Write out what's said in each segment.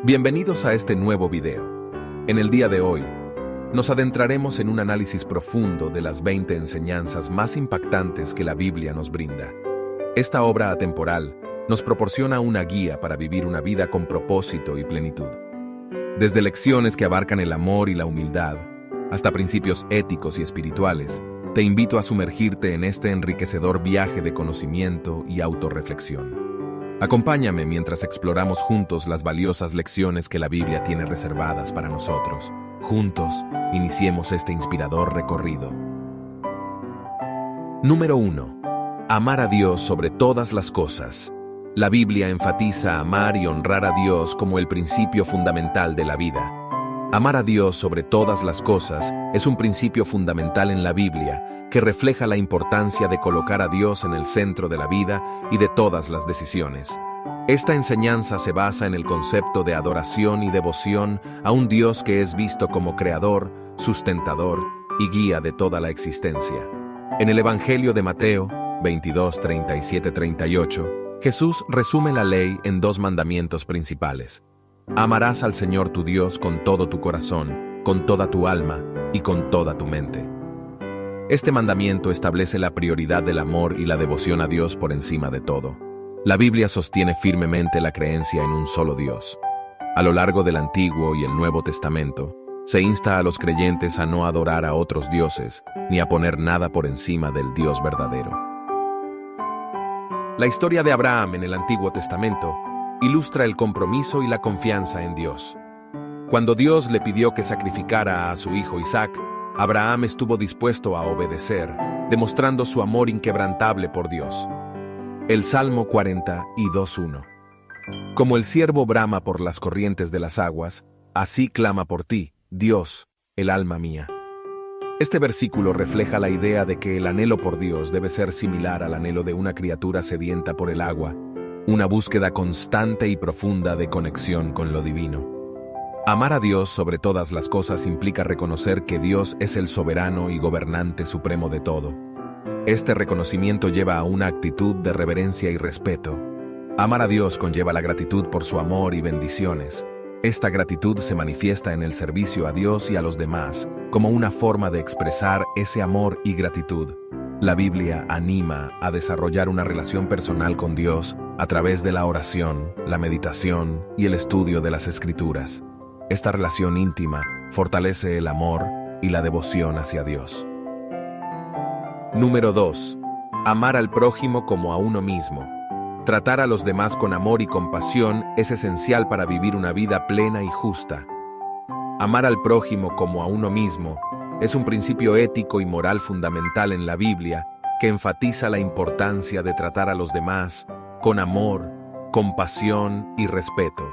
Bienvenidos a este nuevo video. En el día de hoy, nos adentraremos en un análisis profundo de las 20 enseñanzas más impactantes que la Biblia nos brinda. Esta obra atemporal nos proporciona una guía para vivir una vida con propósito y plenitud. Desde lecciones que abarcan el amor y la humildad, hasta principios éticos y espirituales, te invito a sumergirte en este enriquecedor viaje de conocimiento y autorreflexión. Acompáñame mientras exploramos juntos las valiosas lecciones que la Biblia tiene reservadas para nosotros. Juntos, iniciemos este inspirador recorrido. Número 1. Amar a Dios sobre todas las cosas. La Biblia enfatiza amar y honrar a Dios como el principio fundamental de la vida. Amar a Dios sobre todas las cosas es un principio fundamental en la Biblia que refleja la importancia de colocar a Dios en el centro de la vida y de todas las decisiones. Esta enseñanza se basa en el concepto de adoración y devoción a un Dios que es visto como creador, sustentador y guía de toda la existencia. En el Evangelio de Mateo 22, 37, 38, Jesús resume la ley en dos mandamientos principales. Amarás al Señor tu Dios con todo tu corazón, con toda tu alma y con toda tu mente. Este mandamiento establece la prioridad del amor y la devoción a Dios por encima de todo. La Biblia sostiene firmemente la creencia en un solo Dios. A lo largo del Antiguo y el Nuevo Testamento, se insta a los creyentes a no adorar a otros dioses, ni a poner nada por encima del Dios verdadero. La historia de Abraham en el Antiguo Testamento ilustra el compromiso y la confianza en Dios. Cuando Dios le pidió que sacrificara a su hijo Isaac, Abraham estuvo dispuesto a obedecer, demostrando su amor inquebrantable por Dios. El Salmo 42:1. Como el ciervo brama por las corrientes de las aguas, así clama por ti, Dios, el alma mía. Este versículo refleja la idea de que el anhelo por Dios debe ser similar al anhelo de una criatura sedienta por el agua, una búsqueda constante y profunda de conexión con lo divino. Amar a Dios sobre todas las cosas implica reconocer que Dios es el soberano y gobernante supremo de todo. Este reconocimiento lleva a una actitud de reverencia y respeto. Amar a Dios conlleva la gratitud por su amor y bendiciones. Esta gratitud se manifiesta en el servicio a Dios y a los demás, como una forma de expresar ese amor y gratitud. La Biblia anima a desarrollar una relación personal con Dios a través de la oración, la meditación y el estudio de las Escrituras. Esta relación íntima fortalece el amor y la devoción hacia Dios. Número 2. Amar al prójimo como a uno mismo. Tratar a los demás con amor y compasión es esencial para vivir una vida plena y justa. Amar al prójimo como a uno mismo es un principio ético y moral fundamental en la Biblia que enfatiza la importancia de tratar a los demás con amor, compasión y respeto.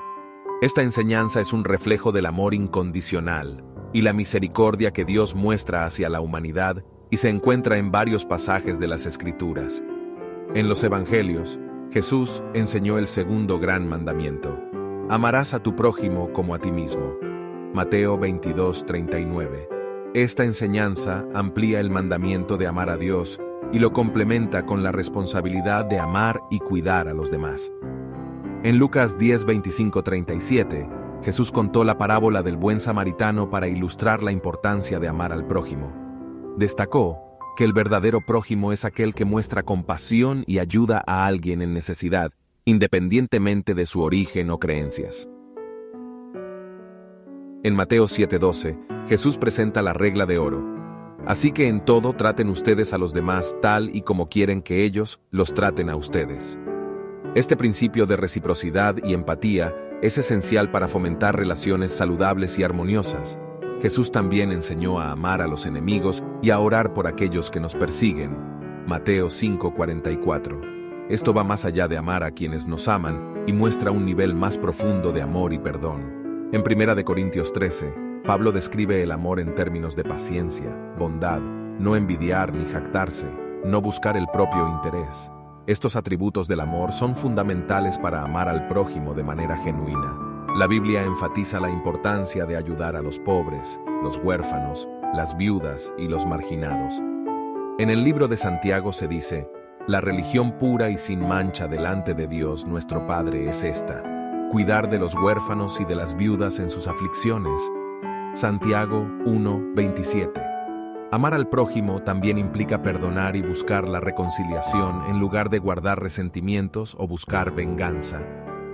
Esta enseñanza es un reflejo del amor incondicional y la misericordia que Dios muestra hacia la humanidad y se encuentra en varios pasajes de las Escrituras. En los Evangelios, Jesús enseñó el segundo gran mandamiento: amarás a tu prójimo como a ti mismo. Mateo 22:39. Esta enseñanza amplía el mandamiento de amar a Dios y lo complementa con la responsabilidad de amar y cuidar a los demás. En Lucas 10:25-37, Jesús contó la parábola del buen samaritano para ilustrar la importancia de amar al prójimo. Destacó que el verdadero prójimo es aquel que muestra compasión y ayuda a alguien en necesidad, independientemente de su origen o creencias. En Mateo 7:12, Jesús presenta la regla de oro. Así que en todo traten ustedes a los demás tal y como quieren que ellos los traten a ustedes. Este principio de reciprocidad y empatía es esencial para fomentar relaciones saludables y armoniosas. Jesús también enseñó a amar a los enemigos y a orar por aquellos que nos persiguen. Mateo 5:44. Esto va más allá de amar a quienes nos aman y muestra un nivel más profundo de amor y perdón. En 1 Corintios 13, Pablo describe el amor en términos de paciencia, bondad, no envidiar ni jactarse, no buscar el propio interés. Estos atributos del amor son fundamentales para amar al prójimo de manera genuina. La Biblia enfatiza la importancia de ayudar a los pobres, los huérfanos, las viudas y los marginados. En el libro de Santiago se dice: la religión pura y sin mancha delante de Dios nuestro Padre es esta: cuidar de los huérfanos y de las viudas en sus aflicciones. Santiago 1:27. Amar al prójimo también implica perdonar y buscar la reconciliación en lugar de guardar resentimientos o buscar venganza.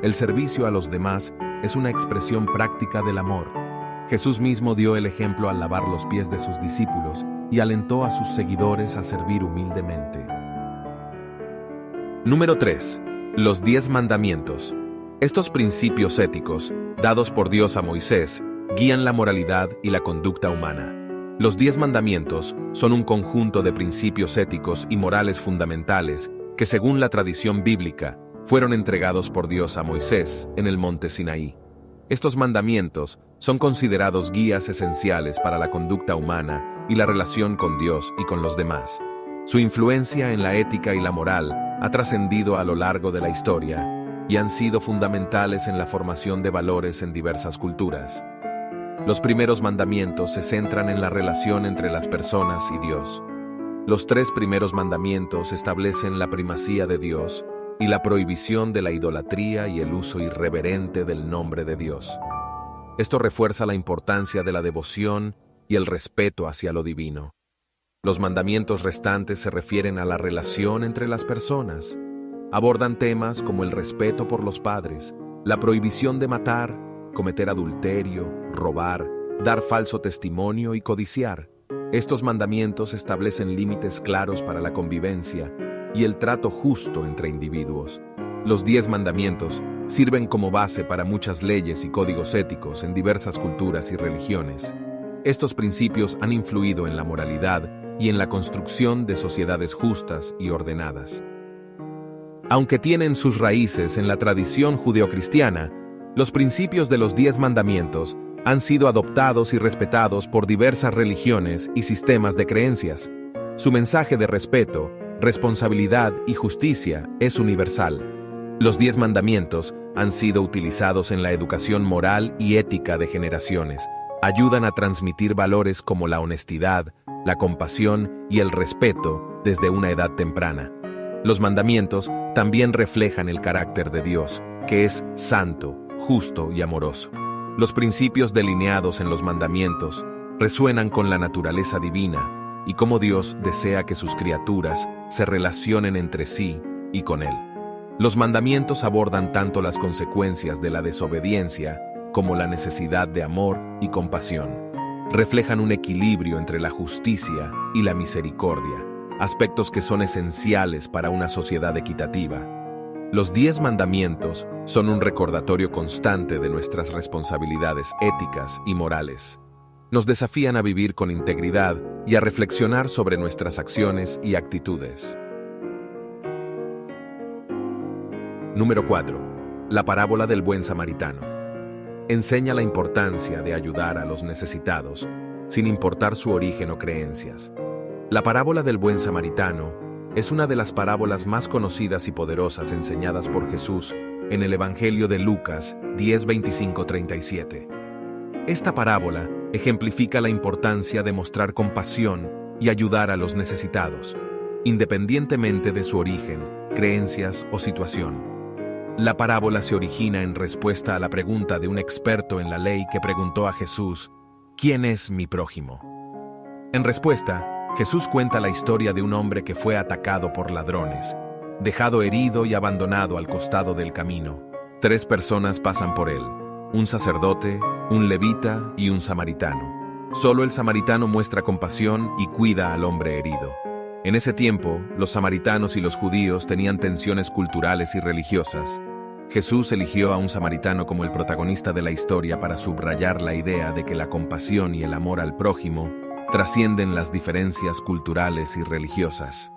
El servicio a los demás es una expresión práctica del amor. Jesús mismo dio el ejemplo al lavar los pies de sus discípulos y alentó a sus seguidores a servir humildemente. Número 3. Los 10 mandamientos. Estos principios éticos, dados por Dios a Moisés, guían la moralidad y la conducta humana. Los 10 mandamientos son un conjunto de principios éticos y morales fundamentales que, según la tradición bíblica, fueron entregados por Dios a Moisés en el monte Sinaí. Estos mandamientos son considerados guías esenciales para la conducta humana y la relación con Dios y con los demás. Su influencia en la ética y la moral ha trascendido a lo largo de la historia y han sido fundamentales en la formación de valores en diversas culturas. Los primeros mandamientos se centran en la relación entre las personas y Dios. Los 3 primeros mandamientos establecen la primacía de Dios y la prohibición de la idolatría y el uso irreverente del nombre de Dios. Esto refuerza la importancia de la devoción y el respeto hacia lo divino. Los mandamientos restantes se refieren a la relación entre las personas. Abordan temas como el respeto por los padres, la prohibición de matar, cometer adulterio, robar, dar falso testimonio y codiciar. Estos mandamientos establecen límites claros para la convivencia y el trato justo entre individuos. Los 10 mandamientos sirven como base para muchas leyes y códigos éticos en diversas culturas y religiones. Estos principios han influido en la moralidad y en la construcción de sociedades justas y ordenadas. Aunque tienen sus raíces en la tradición judeocristiana, los principios de los 10 mandamientos han sido adoptados y respetados por diversas religiones y sistemas de creencias. Su mensaje de respeto, responsabilidad y justicia es universal. Los 10 mandamientos han sido utilizados en la educación moral y ética de generaciones. Ayudan a transmitir valores como la honestidad, la compasión y el respeto desde una edad temprana. Los mandamientos también reflejan el carácter de Dios, que es santo, justo y amoroso. Los principios delineados en los mandamientos resuenan con la naturaleza divina y cómo Dios desea que sus criaturas se relacionen entre sí y con Él. Los mandamientos abordan tanto las consecuencias de la desobediencia como la necesidad de amor y compasión. Reflejan un equilibrio entre la justicia y la misericordia, aspectos que son esenciales para una sociedad equitativa. Los 10 mandamientos son un recordatorio constante de nuestras responsabilidades éticas y morales. Nos desafían a vivir con integridad y a reflexionar sobre nuestras acciones y actitudes. Número 4. La parábola del buen samaritano. Enseña la importancia de ayudar a los necesitados, sin importar su origen o creencias. La parábola del buen samaritano es una de las parábolas más conocidas y poderosas enseñadas por Jesús en el Evangelio de Lucas 10:25-37. Esta parábola ejemplifica la importancia de mostrar compasión y ayudar a los necesitados, independientemente de su origen, creencias o situación. La parábola se origina en respuesta a la pregunta de un experto en la ley que preguntó a Jesús, ¿quién es mi prójimo? En respuesta, Jesús cuenta la historia de un hombre que fue atacado por ladrones, dejado herido y abandonado al costado del camino. 3 personas pasan por él, un sacerdote, un levita y un samaritano. Solo el samaritano muestra compasión y cuida al hombre herido. En ese tiempo, los samaritanos y los judíos tenían tensiones culturales y religiosas. Jesús eligió a un samaritano como el protagonista de la historia para subrayar la idea de que la compasión y el amor al prójimo trascienden las diferencias culturales y religiosas.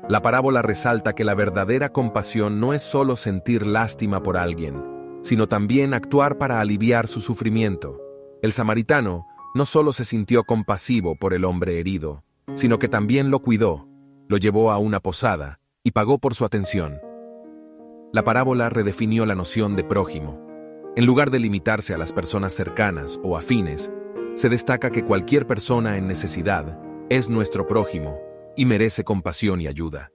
La parábola resalta que la verdadera compasión no es solo sentir lástima por alguien, sino también actuar para aliviar su sufrimiento. El samaritano no solo se sintió compasivo por el hombre herido, sino que también lo cuidó, lo llevó a una posada y pagó por su atención. La parábola redefinió la noción de prójimo. En lugar de limitarse a las personas cercanas o afines, se destaca que cualquier persona en necesidad es nuestro prójimo y merece compasión y ayuda.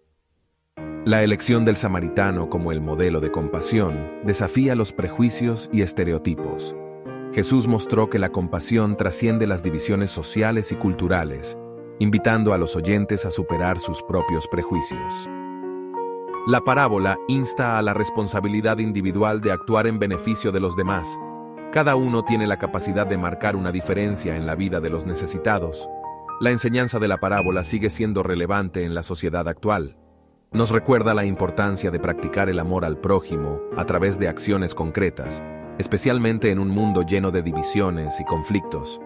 La elección del samaritano como el modelo de compasión desafía los prejuicios y estereotipos. Jesús mostró que la compasión trasciende las divisiones sociales y culturales, invitando a los oyentes a superar sus propios prejuicios. La parábola insta a la responsabilidad individual de actuar en beneficio de los demás. Cada uno tiene la capacidad de marcar una diferencia en la vida de los necesitados. La enseñanza de la parábola sigue siendo relevante en la sociedad actual. Nos recuerda la importancia de practicar el amor al prójimo a través de acciones concretas, especialmente en un mundo lleno de divisiones y conflictos.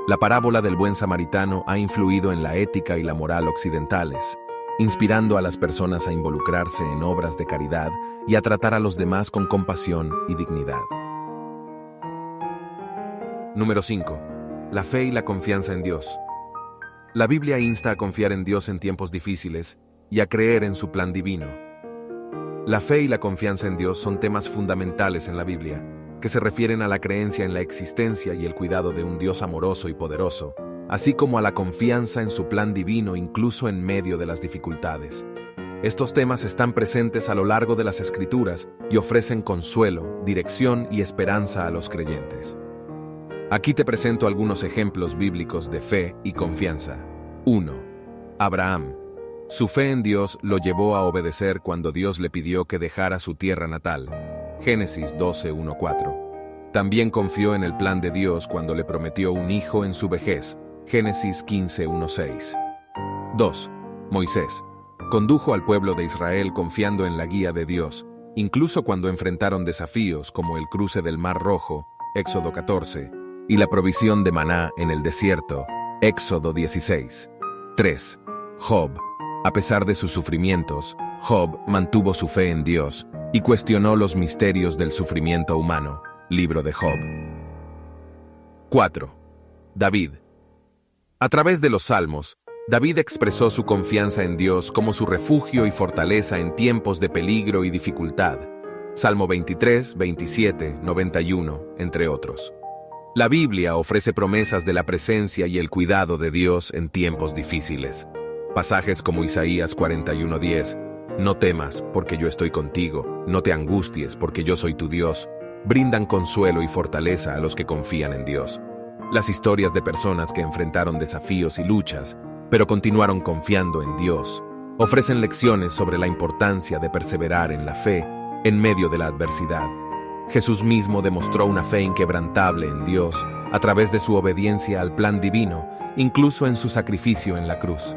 La parábola del buen samaritano ha influido en la ética y la moral occidentales, inspirando a las personas a involucrarse en obras de caridad y a tratar a los demás con compasión y dignidad. Número 5. La fe y la confianza en Dios. La Biblia insta a confiar en Dios en tiempos difíciles y a creer en su plan divino. La fe y la confianza en Dios son temas fundamentales en la Biblia, que se refieren a la creencia en la existencia y el cuidado de un Dios amoroso y poderoso, así como a la confianza en su plan divino incluso en medio de las dificultades. Estos temas están presentes a lo largo de las Escrituras y ofrecen consuelo, dirección y esperanza a los creyentes. Aquí te presento algunos ejemplos bíblicos de fe y confianza. 1. Abraham. Su fe en Dios lo llevó a obedecer cuando Dios le pidió que dejara su tierra natal. Génesis 12:1-4. También confió en el plan de Dios cuando le prometió un hijo en su vejez. Génesis 15:1-6. 2. Moisés. Condujo al pueblo de Israel confiando en la guía de Dios, incluso cuando enfrentaron desafíos como el cruce del Mar Rojo, Éxodo 14, y la provisión de maná en el desierto, Éxodo 16. 3. Job. A pesar de sus sufrimientos, Job mantuvo su fe en Dios y cuestionó los misterios del sufrimiento humano. Libro de Job. 4. David. A través de los Salmos, David expresó su confianza en Dios como su refugio y fortaleza en tiempos de peligro y dificultad. Salmo 23, 27, 91, entre otros. La Biblia ofrece promesas de la presencia y el cuidado de Dios en tiempos difíciles. Pasajes como Isaías 41:10, no temas, porque yo estoy contigo, no te angusties, porque yo soy tu Dios, brindan consuelo y fortaleza a los que confían en Dios. Las historias de personas que enfrentaron desafíos y luchas, pero continuaron confiando en Dios, ofrecen lecciones sobre la importancia de perseverar en la fe en medio de la adversidad. Jesús mismo demostró una fe inquebrantable en Dios a través de su obediencia al plan divino, incluso en su sacrificio en la cruz.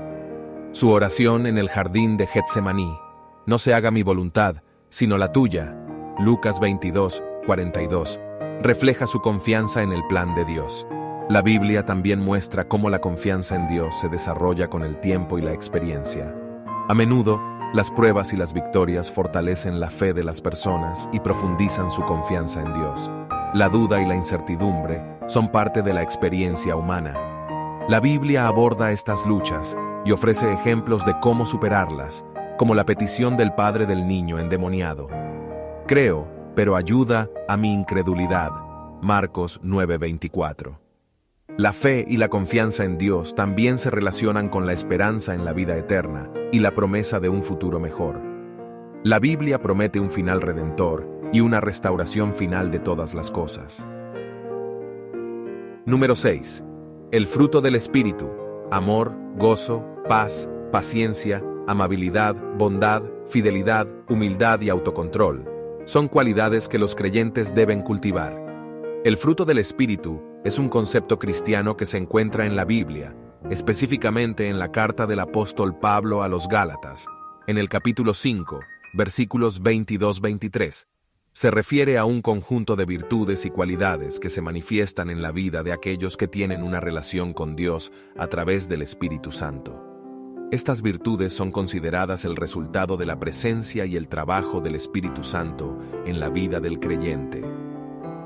Su oración en el jardín de Getsemaní, no se haga mi voluntad, sino la tuya, Lucas 22:42, refleja su confianza en el plan de Dios. La Biblia también muestra cómo la confianza en Dios se desarrolla con el tiempo y la experiencia. A menudo, las pruebas y las victorias fortalecen la fe de las personas y profundizan su confianza en Dios. La duda y la incertidumbre son parte de la experiencia humana. La Biblia aborda estas luchas y ofrece ejemplos de cómo superarlas, como la petición del padre del niño endemoniado. Creo, pero ayuda a mi incredulidad. Marcos 9:24. La fe y la confianza en Dios también se relacionan con la esperanza en la vida eterna y la promesa de un futuro mejor. La Biblia promete un final redentor y una restauración final de todas las cosas. Número 6. El fruto del Espíritu: amor, gozo, paz, paciencia, amabilidad, bondad, fidelidad, humildad y autocontrol. Son cualidades que los creyentes deben cultivar. El fruto del Espíritu es un concepto cristiano que se encuentra en la Biblia, específicamente en la carta del apóstol Pablo a los Gálatas, en el capítulo 5, versículos 22-23. Se refiere a un conjunto de virtudes y cualidades que se manifiestan en la vida de aquellos que tienen una relación con Dios a través del Espíritu Santo. Estas virtudes son consideradas el resultado de la presencia y el trabajo del Espíritu Santo en la vida del creyente.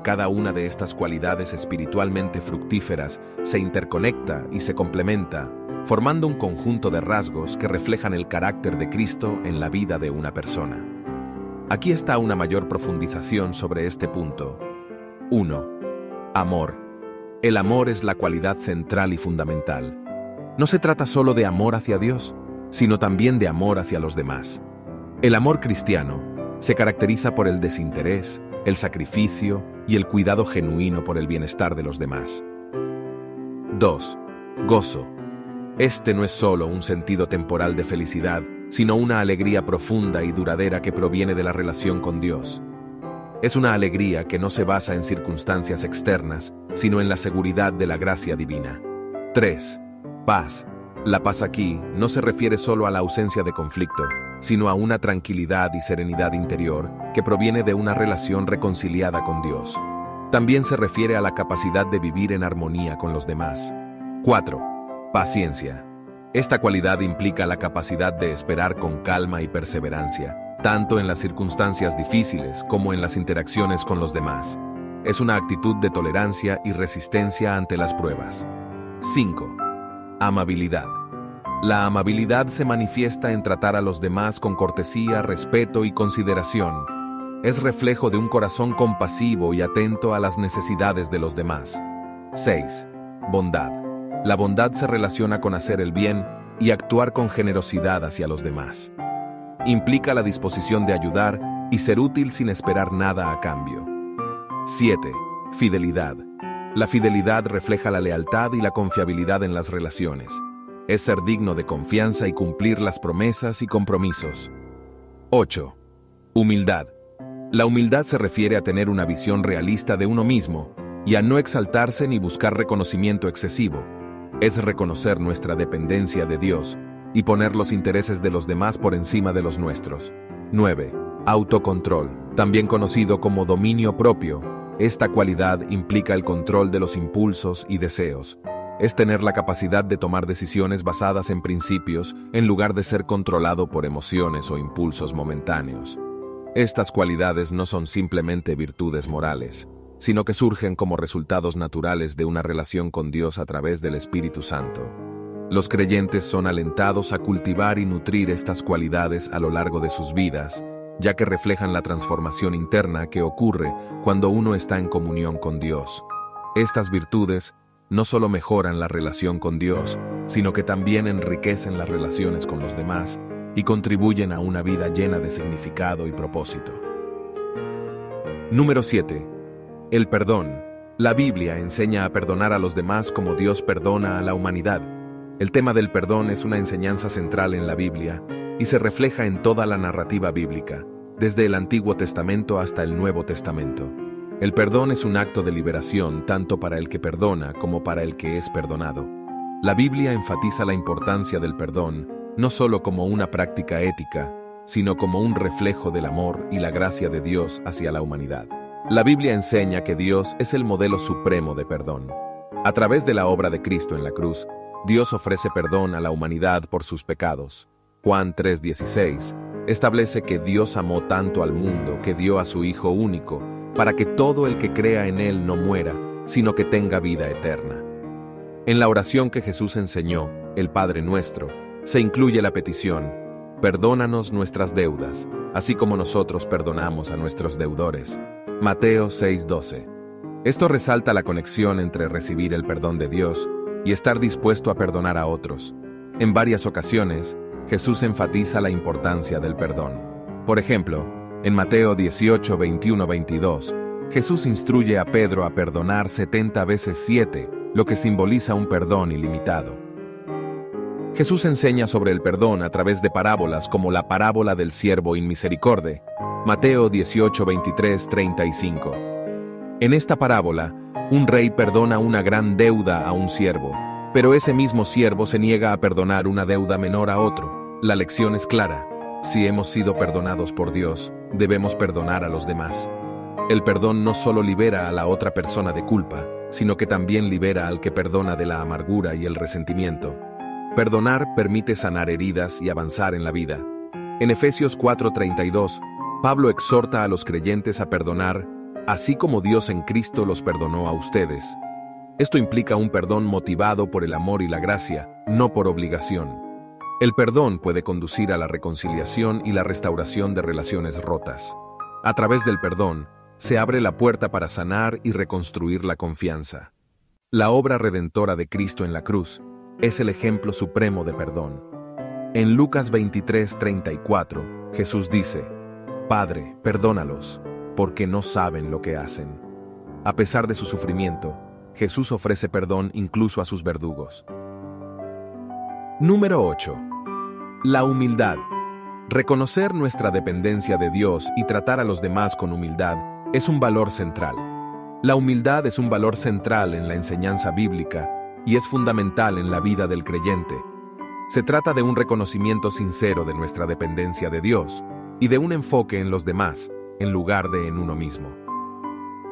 Cada una de estas cualidades espiritualmente fructíferas se interconecta y se complementa, formando un conjunto de rasgos que reflejan el carácter de Cristo en la vida de una persona. Aquí está una mayor profundización sobre este punto. 1. Amor. El amor es la cualidad central y fundamental. No se trata solo de amor hacia Dios, sino también de amor hacia los demás. El amor cristiano se caracteriza por el desinterés, el sacrificio y el cuidado genuino por el bienestar de los demás. 2. Gozo. Este no es solo un sentido temporal de felicidad, sino una alegría profunda y duradera que proviene de la relación con Dios. Es una alegría que no se basa en circunstancias externas, sino en la seguridad de la gracia divina. 3. Paz. La paz aquí no se refiere solo a la ausencia de conflicto, sino a una tranquilidad y serenidad interior que proviene de una relación reconciliada con Dios. También se refiere a la capacidad de vivir en armonía con los demás. 4. Paciencia. Esta cualidad implica la capacidad de esperar con calma y perseverancia, tanto en las circunstancias difíciles como en las interacciones con los demás. Es una actitud de tolerancia y resistencia ante las pruebas. 5. Amabilidad. La amabilidad se manifiesta en tratar a los demás con cortesía, respeto y consideración. Es reflejo de un corazón compasivo y atento a las necesidades de los demás. 6. Bondad. La bondad se relaciona con hacer el bien y actuar con generosidad hacia los demás. Implica la disposición de ayudar y ser útil sin esperar nada a cambio. 7. Fidelidad. La fidelidad refleja la lealtad y la confiabilidad en las relaciones. Es ser digno de confianza y cumplir las promesas y compromisos. 8. Humildad. La humildad se refiere a tener una visión realista de uno mismo y a no exaltarse ni buscar reconocimiento excesivo. Es reconocer nuestra dependencia de Dios y poner los intereses de los demás por encima de los nuestros. 9. Autocontrol. También conocido como dominio propio. Esta cualidad implica el control de los impulsos y deseos. Es tener la capacidad de tomar decisiones basadas en principios en lugar de ser controlado por emociones o impulsos momentáneos. Estas cualidades no son simplemente virtudes morales, sino que surgen como resultados naturales de una relación con Dios a través del Espíritu Santo. Los creyentes son alentados a cultivar y nutrir estas cualidades a lo largo de sus vidas, ya que reflejan la transformación interna que ocurre cuando uno está en comunión con Dios. Estas virtudes no solo mejoran la relación con Dios, sino que también enriquecen las relaciones con los demás y contribuyen a una vida llena de significado y propósito. Número 7. El perdón. La Biblia enseña a perdonar a los demás como Dios perdona a la humanidad. El tema del perdón es una enseñanza central en la Biblia y se refleja en toda la narrativa bíblica, desde el Antiguo Testamento hasta el Nuevo Testamento. El perdón es un acto de liberación tanto para el que perdona como para el que es perdonado. La Biblia enfatiza la importancia del perdón no solo como una práctica ética, sino como un reflejo del amor y la gracia de Dios hacia la humanidad. La Biblia enseña que Dios es el modelo supremo de perdón. A través de la obra de Cristo en la cruz, Dios ofrece perdón a la humanidad por sus pecados. Juan 3:16 establece que Dios amó tanto al mundo que dio a su Hijo único, para que todo el que crea en Él no muera, sino que tenga vida eterna. En la oración que Jesús enseñó, el Padre Nuestro, se incluye la petición: perdónanos nuestras deudas, así como nosotros perdonamos a nuestros deudores. Mateo 6:12. Esto resalta la conexión entre recibir el perdón de Dios y estar dispuesto a perdonar a otros. En varias ocasiones, Jesús enfatiza la importancia del perdón. Por ejemplo, en Mateo 18, 21-22, Jesús instruye a Pedro a perdonar 70 veces 7, lo que simboliza un perdón ilimitado. Jesús enseña sobre el perdón a través de parábolas como la parábola del siervo inmisericorde, Mateo 18, 23, 35. En esta parábola, un rey perdona una gran deuda a un siervo, pero ese mismo siervo se niega a perdonar una deuda menor a otro. La lección es clara: si hemos sido perdonados por Dios, debemos perdonar a los demás. El perdón no solo libera a la otra persona de culpa, sino que también libera al que perdona de la amargura y el resentimiento. Perdonar permite sanar heridas y avanzar en la vida. En Efesios 4:32, Pablo exhorta a los creyentes a perdonar, así como Dios en Cristo los perdonó a ustedes. Esto implica un perdón motivado por el amor y la gracia, no por obligación. El perdón puede conducir a la reconciliación y la restauración de relaciones rotas. A través del perdón, se abre la puerta para sanar y reconstruir la confianza. La obra redentora de Cristo en la cruz es el ejemplo supremo de perdón. En Lucas 23:34, Jesús dice: Padre, perdónalos, porque no saben lo que hacen. A pesar de su sufrimiento, Jesús ofrece perdón incluso a sus verdugos. Número 8. La humildad. Reconocer nuestra dependencia de Dios y tratar a los demás con humildad es un valor central. La humildad es un valor central en la enseñanza bíblica y es fundamental en la vida del creyente. Se trata de un reconocimiento sincero de nuestra dependencia de Dios y de un enfoque en los demás, en lugar de en uno mismo.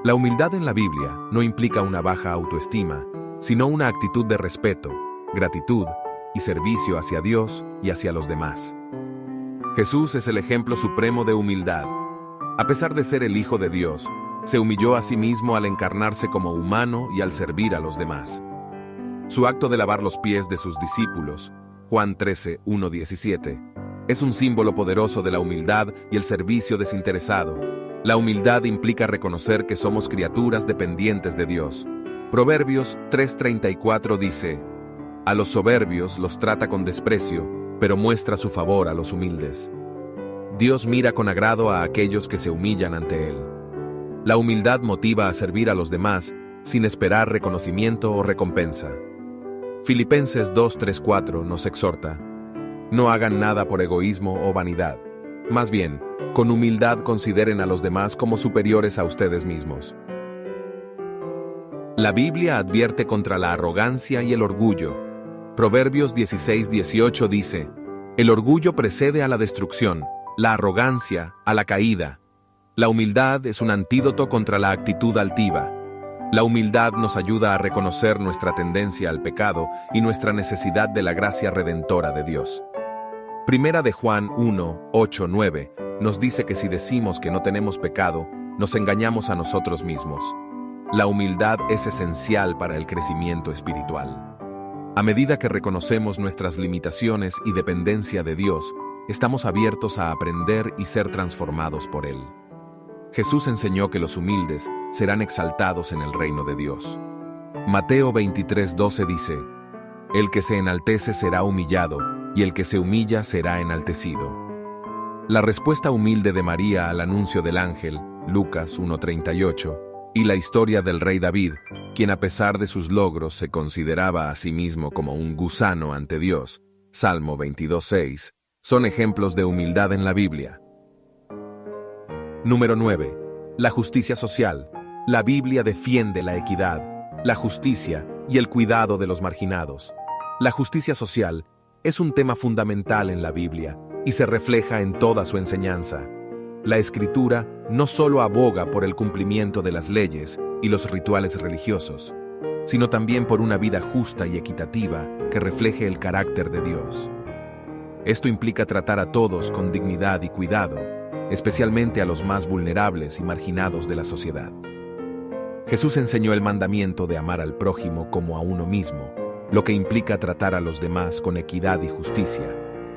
La humildad en la Biblia no implica una baja autoestima, sino una actitud de respeto, gratitud y servicio hacia Dios y hacia los demás. Jesús es el ejemplo supremo de humildad. A pesar de ser el Hijo de Dios, se humilló a sí mismo al encarnarse como humano y al servir a los demás. Su acto de lavar los pies de sus discípulos, Juan 13, 1-17, es un símbolo poderoso de la humildad y el servicio desinteresado. La humildad implica reconocer que somos criaturas dependientes de Dios. Proverbios 3:34 dice: A los soberbios los trata con desprecio, pero muestra su favor a los humildes. Dios mira con agrado a aquellos que se humillan ante Él. La humildad motiva a servir a los demás sin esperar reconocimiento o recompensa. Filipenses 2:3-4 nos exhorta: No hagan nada por egoísmo o vanidad. Más bien, con humildad consideren a los demás como superiores a ustedes mismos. La Biblia advierte contra la arrogancia y el orgullo. Proverbios 16:18 dice: El orgullo precede a la destrucción, la arrogancia a la caída. La humildad es un antídoto contra la actitud altiva. La humildad nos ayuda a reconocer nuestra tendencia al pecado y nuestra necesidad de la gracia redentora de Dios. Primera de Juan 1:8-9 nos dice que si decimos que no tenemos pecado, nos engañamos a nosotros mismos. La humildad es esencial para el crecimiento espiritual. A medida que reconocemos nuestras limitaciones y dependencia de Dios, estamos abiertos a aprender y ser transformados por Él. Jesús enseñó que los humildes serán exaltados en el reino de Dios. Mateo 23:12 dice: El que se enaltece será humillado, y el que se humilla será enaltecido. La respuesta humilde de María al anuncio del ángel, Lucas 1:38, y la historia del rey David, quien a pesar de sus logros se consideraba a sí mismo como un gusano ante Dios, Salmo 22:6, son ejemplos de humildad en la Biblia. Número 9. La justicia social. La Biblia defiende la equidad, la justicia y el cuidado de los marginados. La justicia social es un tema fundamental en la Biblia y se refleja en toda su enseñanza. La Escritura no solo aboga por el cumplimiento de las leyes y los rituales religiosos, sino también por una vida justa y equitativa que refleje el carácter de Dios. Esto implica tratar a todos con dignidad y cuidado, especialmente a los más vulnerables y marginados de la sociedad. Jesús enseñó el mandamiento de amar al prójimo como a uno mismo, lo que implica tratar a los demás con equidad y justicia.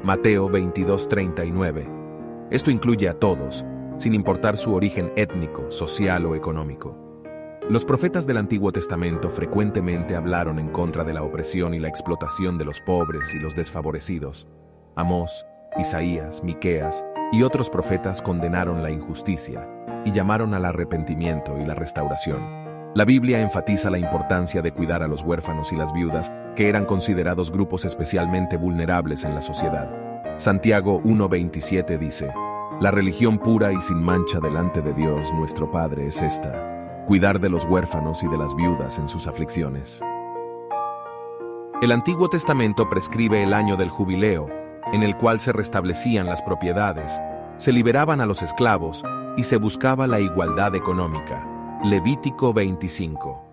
Mateo 22:39. Esto incluye a todos, sin importar su origen étnico, social o económico. Los profetas del Antiguo Testamento frecuentemente hablaron en contra de la opresión y la explotación de los pobres y los desfavorecidos. Amós, Isaías, Miqueas y otros profetas condenaron la injusticia y llamaron al arrepentimiento y la restauración. La Biblia enfatiza la importancia de cuidar a los huérfanos y las viudas, que eran considerados grupos especialmente vulnerables en la sociedad. Santiago 1:27 dice: La religión pura y sin mancha delante de Dios nuestro Padre es esta: cuidar de los huérfanos y de las viudas en sus aflicciones. El Antiguo Testamento prescribe el año del jubileo, en el cual se restablecían las propiedades, se liberaban a los esclavos y se buscaba la igualdad económica. Levítico 25.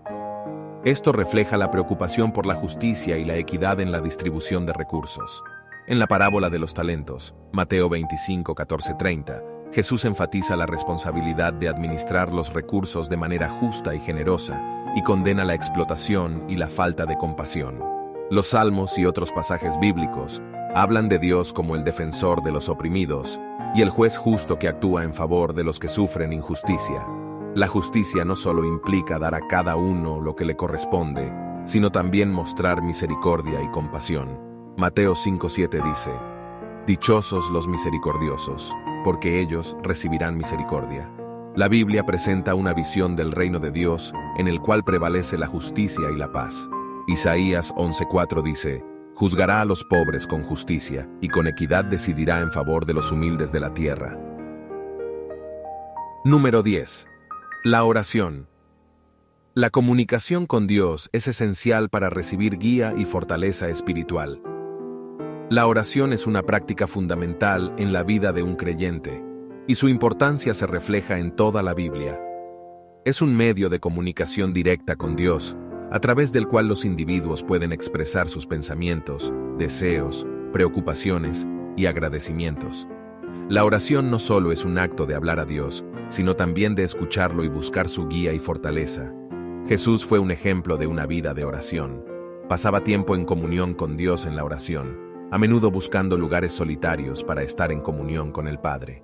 Esto refleja la preocupación por la justicia y la equidad en la distribución de recursos. En la parábola de los talentos, Mateo 25:14-30, Jesús enfatiza la responsabilidad de administrar los recursos de manera justa y generosa y condena la explotación y la falta de compasión. Los salmos y otros pasajes bíblicos hablan de Dios como el defensor de los oprimidos y el juez justo que actúa en favor de los que sufren injusticia. La justicia no solo implica dar a cada uno lo que le corresponde, sino también mostrar misericordia y compasión. Mateo 5:7 dice: Dichosos los misericordiosos, porque ellos recibirán misericordia. La Biblia presenta una visión del reino de Dios en el cual prevalece la justicia y la paz. Isaías 11:4 dice: juzgará a los pobres con justicia y con equidad decidirá en favor de los humildes de la tierra. Número 10. La oración. La comunicación con Dios es esencial para recibir guía y fortaleza espiritual. La oración es una práctica fundamental en la vida de un creyente, y su importancia se refleja en toda la Biblia. Es un medio de comunicación directa con Dios, a través del cual los individuos pueden expresar sus pensamientos, deseos, preocupaciones y agradecimientos. La oración no solo es un acto de hablar a Dios, sino también de escucharlo y buscar su guía y fortaleza. Jesús fue un ejemplo de una vida de oración. Pasaba tiempo en comunión con Dios en la oración, a menudo buscando lugares solitarios para estar en comunión con el Padre.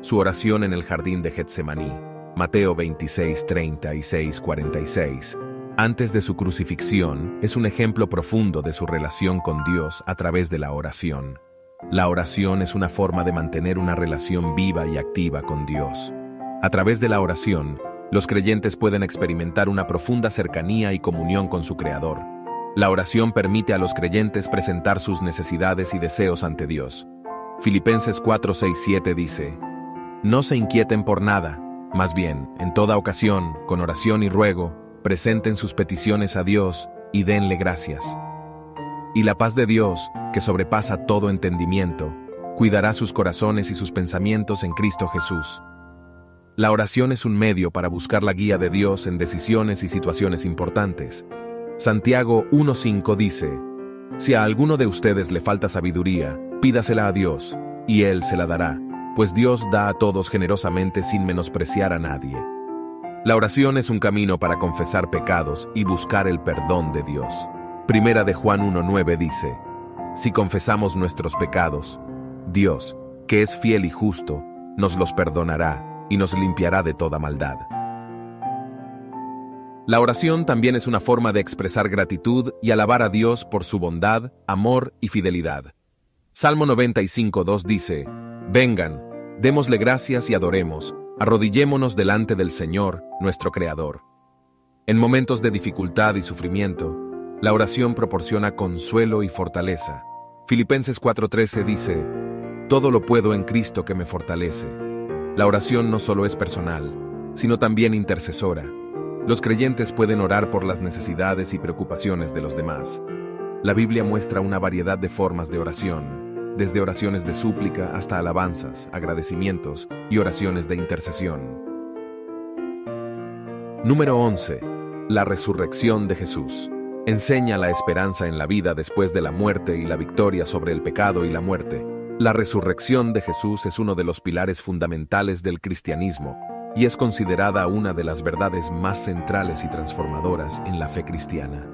Su oración en el jardín de Getsemaní, Mateo 26:36-46, antes de su crucifixión, es un ejemplo profundo de su relación con Dios a través de la oración. La oración es una forma de mantener una relación viva y activa con Dios. A través de la oración, los creyentes pueden experimentar una profunda cercanía y comunión con su Creador. La oración permite a los creyentes presentar sus necesidades y deseos ante Dios. Filipenses 4:6-7 dice: no se inquieten por nada, más bien, en toda ocasión, con oración y ruego, presenten sus peticiones a Dios y denle gracias. Y la paz de Dios, que sobrepasa todo entendimiento, cuidará sus corazones y sus pensamientos en Cristo Jesús. La oración es un medio para buscar la guía de Dios en decisiones y situaciones importantes. Santiago 1:5 dice: si a alguno de ustedes le falta sabiduría, pídasela a Dios, y Él se la dará, pues Dios da a todos generosamente sin menospreciar a nadie. La oración es un camino para confesar pecados y buscar el perdón de Dios. Primera de Juan 1:9 dice: si confesamos nuestros pecados, Dios, que es fiel y justo, nos los perdonará y nos limpiará de toda maldad. La oración también es una forma de expresar gratitud y alabar a Dios por su bondad, amor y fidelidad. Salmo 95:2 dice: vengan, démosle gracias y adoremos, arrodillémonos delante del Señor, nuestro Creador. En momentos de dificultad y sufrimiento, la oración proporciona consuelo y fortaleza. Filipenses 4:13 dice: todo lo puedo en Cristo que me fortalece. La oración no solo es personal, sino también intercesora. Los creyentes pueden orar por las necesidades y preocupaciones de los demás. La Biblia muestra una variedad de formas de oración, desde oraciones de súplica hasta alabanzas, agradecimientos y oraciones de intercesión. Número 11. La resurrección de Jesús. Enseña la esperanza en la vida después de la muerte y la victoria sobre el pecado y la muerte. La resurrección de Jesús es uno de los pilares fundamentales del cristianismo y es considerada una de las verdades más centrales y transformadoras en la fe cristiana.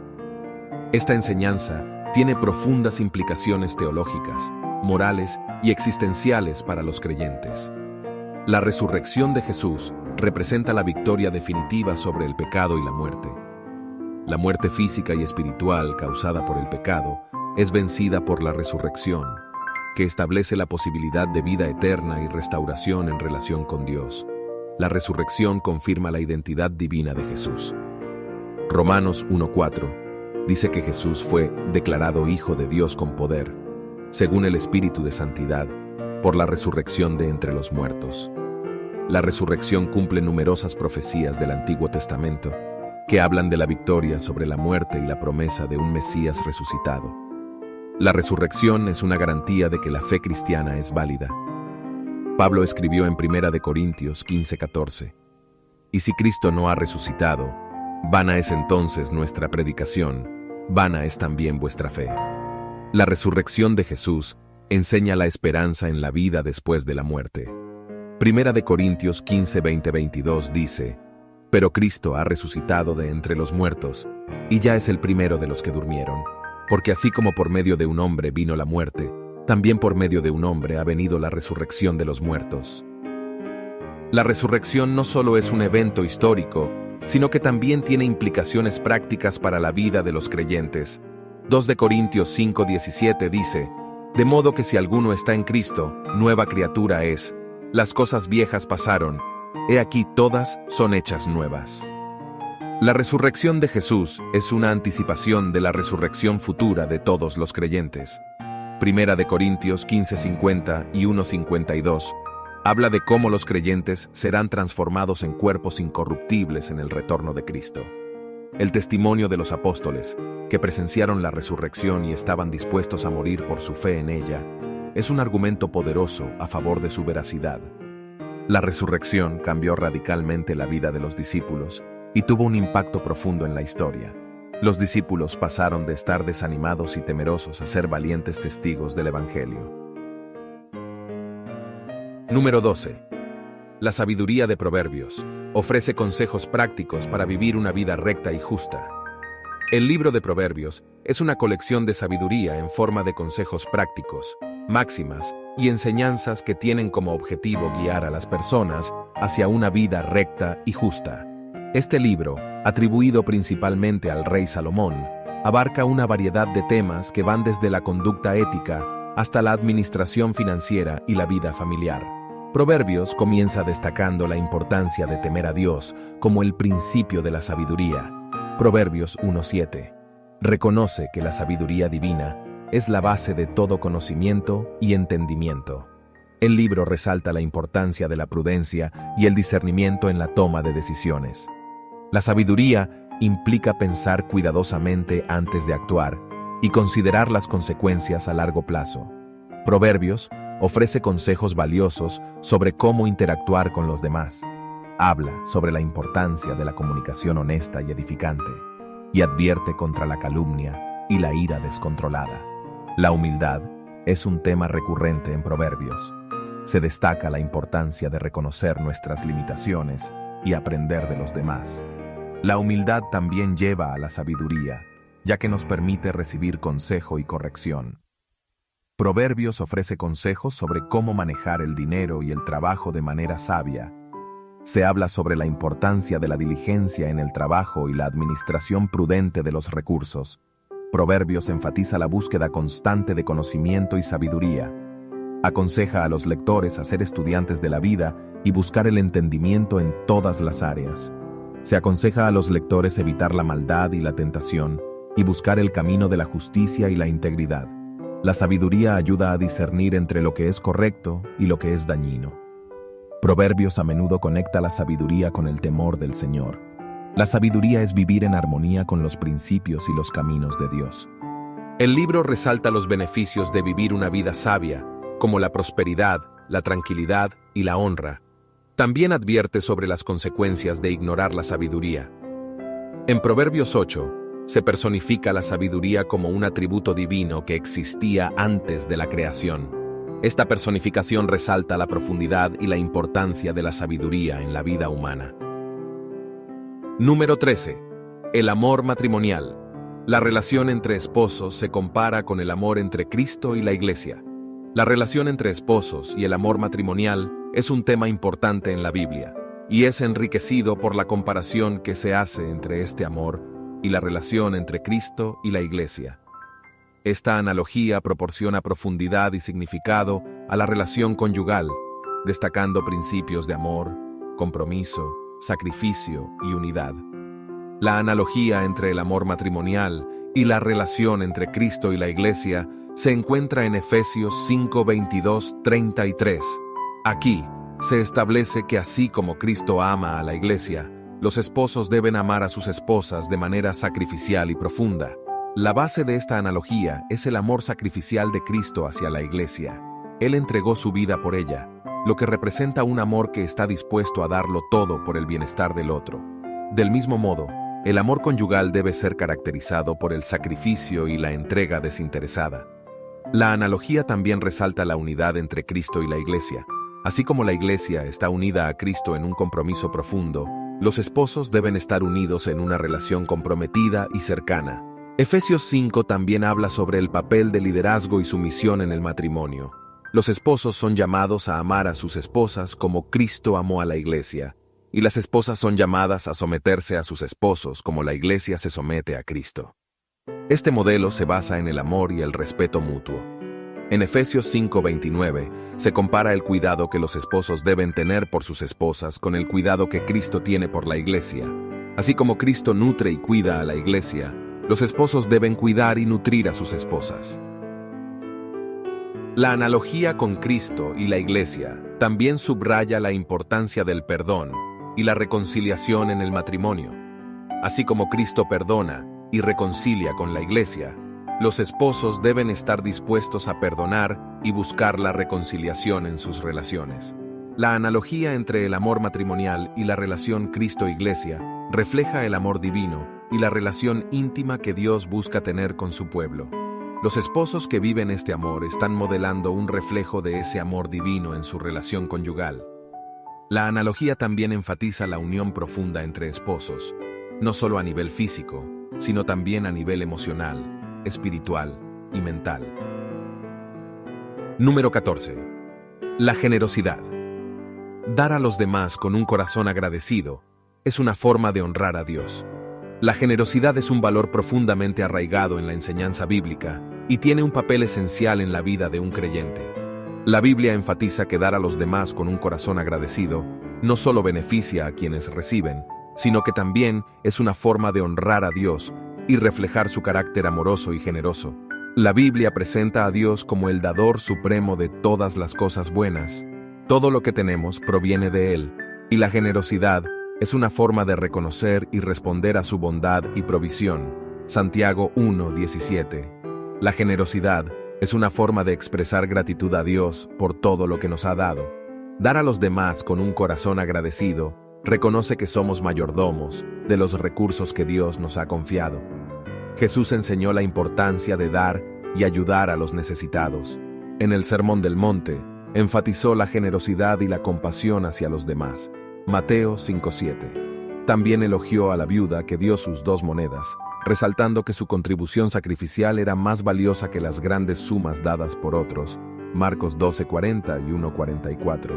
Esta enseñanza tiene profundas implicaciones teológicas, morales y existenciales para los creyentes. La resurrección de Jesús representa la victoria definitiva sobre el pecado y la muerte. La muerte física y espiritual causada por el pecado es vencida por la resurrección, que establece la posibilidad de vida eterna y restauración en relación con Dios. La resurrección confirma la identidad divina de Jesús. Romanos 1:4 dice que Jesús fue declarado Hijo de Dios con poder, según el Espíritu de Santidad, por la resurrección de entre los muertos. La resurrección cumple numerosas profecías del Antiguo Testamento que hablan de la victoria sobre la muerte y la promesa de un Mesías resucitado. La resurrección es una garantía de que la fe cristiana es válida. Pablo escribió en 1 de Corintios 15:14: y si Cristo no ha resucitado, vana es entonces nuestra predicación, vana es también vuestra fe. La resurrección de Jesús enseña la esperanza en la vida después de la muerte. 1 de Corintios 15:20-22 dice: pero Cristo ha resucitado de entre los muertos, y ya es el primero de los que durmieron. Porque así como por medio de un hombre vino la muerte, también por medio de un hombre ha venido la resurrección de los muertos. La resurrección no solo es un evento histórico, sino que también tiene implicaciones prácticas para la vida de los creyentes. 2 de Corintios 5:17 dice: De modo que si alguno está en Cristo, nueva criatura es. Las cosas viejas pasaron, he aquí todas son hechas nuevas. La resurrección de Jesús es una anticipación de la resurrección futura de todos los creyentes. Primera de Corintios 15:50 y 1:52 habla de cómo los creyentes serán transformados en cuerpos incorruptibles en el retorno de Cristo. El testimonio de los apóstoles, que presenciaron la resurrección y estaban dispuestos a morir por su fe en ella, es un argumento poderoso a favor de su veracidad. La resurrección cambió radicalmente la vida de los discípulos y tuvo un impacto profundo en la historia. Los discípulos pasaron de estar desanimados y temerosos a ser valientes testigos del Evangelio. Número 12. La sabiduría de Proverbios ofrece consejos prácticos para vivir una vida recta y justa. El libro de Proverbios es una colección de sabiduría en forma de consejos prácticos, máximas y enseñanzas que tienen como objetivo guiar a las personas hacia una vida recta y justa. Este libro, atribuido principalmente al rey Salomón, abarca una variedad de temas que van desde la conducta ética hasta la administración financiera y la vida familiar. Proverbios comienza destacando la importancia de temer a Dios como el principio de la sabiduría. Proverbios 1:7. Reconoce que la sabiduría divina es la base de todo conocimiento y entendimiento. El libro resalta la importancia de la prudencia y el discernimiento en la toma de decisiones. La sabiduría implica pensar cuidadosamente antes de actuar y considerar las consecuencias a largo plazo. Proverbios ofrece consejos valiosos sobre cómo interactuar con los demás. Habla sobre la importancia de la comunicación honesta y edificante, y advierte contra la calumnia y la ira descontrolada. La humildad es un tema recurrente en Proverbios. Se destaca la importancia de reconocer nuestras limitaciones y aprender de los demás. La humildad también lleva a la sabiduría, ya que nos permite recibir consejo y corrección. Proverbios ofrece consejos sobre cómo manejar el dinero y el trabajo de manera sabia. Se habla sobre la importancia de la diligencia en el trabajo y la administración prudente de los recursos. Proverbios enfatiza la búsqueda constante de conocimiento y sabiduría. Aconseja a los lectores a ser estudiantes de la vida y buscar el entendimiento en todas las áreas. Se aconseja a los lectores evitar la maldad y la tentación y buscar el camino de la justicia y la integridad. La sabiduría ayuda a discernir entre lo que es correcto y lo que es dañino. Proverbios a menudo conecta la sabiduría con el temor del Señor. La sabiduría es vivir en armonía con los principios y los caminos de Dios. El libro resalta los beneficios de vivir una vida sabia, como la prosperidad, la tranquilidad y la honra. También advierte sobre las consecuencias de ignorar la sabiduría. En Proverbios 8, se personifica la sabiduría como un atributo divino que existía antes de la creación. Esta personificación resalta la profundidad y la importancia de la sabiduría en la vida humana. Número 13. El amor matrimonial. La relación entre esposos se compara con el amor entre Cristo y la Iglesia. La relación entre esposos y el amor matrimonial es un tema importante en la Biblia, y es enriquecido por la comparación que se hace entre este amor y la relación entre Cristo y la Iglesia. Esta analogía proporciona profundidad y significado a la relación conyugal, destacando principios de amor, compromiso, sacrificio y unidad. La analogía entre el amor matrimonial y la relación entre Cristo y la Iglesia se encuentra en Efesios 5:22-33. Aquí se establece que así como Cristo ama a la Iglesia, los esposos deben amar a sus esposas de manera sacrificial y profunda. La base de esta analogía es el amor sacrificial de Cristo hacia la Iglesia. Él entregó su vida por ella, lo que representa un amor que está dispuesto a darlo todo por el bienestar del otro. Del mismo modo, el amor conyugal debe ser caracterizado por el sacrificio y la entrega desinteresada. La analogía también resalta la unidad entre Cristo y la Iglesia. Así como la Iglesia está unida a Cristo en un compromiso profundo, los esposos deben estar unidos en una relación comprometida y cercana. Efesios 5 también habla sobre el papel de liderazgo y sumisión en el matrimonio. Los esposos son llamados a amar a sus esposas como Cristo amó a la Iglesia, y las esposas son llamadas a someterse a sus esposos como la Iglesia se somete a Cristo. Este modelo se basa en el amor y el respeto mutuo. En Efesios 5:29, se compara el cuidado que los esposos deben tener por sus esposas con el cuidado que Cristo tiene por la iglesia. Así como Cristo nutre y cuida a la iglesia, los esposos deben cuidar y nutrir a sus esposas. La analogía con Cristo y la iglesia también subraya la importancia del perdón y la reconciliación en el matrimonio. Así como Cristo perdona y reconcilia con la iglesia, los esposos deben estar dispuestos a perdonar y buscar la reconciliación en sus relaciones. La analogía entre el amor matrimonial y la relación Cristo-Iglesia refleja el amor divino y la relación íntima que Dios busca tener con su pueblo. Los esposos que viven este amor están modelando un reflejo de ese amor divino en su relación conyugal. La analogía también enfatiza la unión profunda entre esposos, no solo a nivel físico, sino también a nivel emocional, espiritual y mental. Número 14. La generosidad. Dar a los demás con un corazón agradecido es una forma de honrar a Dios. La generosidad es un valor profundamente arraigado en la enseñanza bíblica y tiene un papel esencial en la vida de un creyente. La Biblia enfatiza que dar a los demás con un corazón agradecido no solo beneficia a quienes reciben, sino que también es una forma de honrar a Dios y reflejar su carácter amoroso y generoso. La Biblia presenta a Dios como el dador supremo de todas las cosas buenas. Todo lo que tenemos proviene de Él, y la generosidad es una forma de reconocer y responder a su bondad y provisión. Santiago 1:17. La generosidad es una forma de expresar gratitud a Dios por todo lo que nos ha dado. Dar a los demás con un corazón agradecido reconoce que somos mayordomos de los recursos que Dios nos ha confiado. Jesús enseñó la importancia de dar y ayudar a los necesitados. En el Sermón del Monte, enfatizó la generosidad y la compasión hacia los demás. Mateo 5:7. También elogió a la viuda que dio sus 2 monedas, resaltando que su contribución sacrificial era más valiosa que las grandes sumas dadas por otros. Marcos 12:40 y 1:44.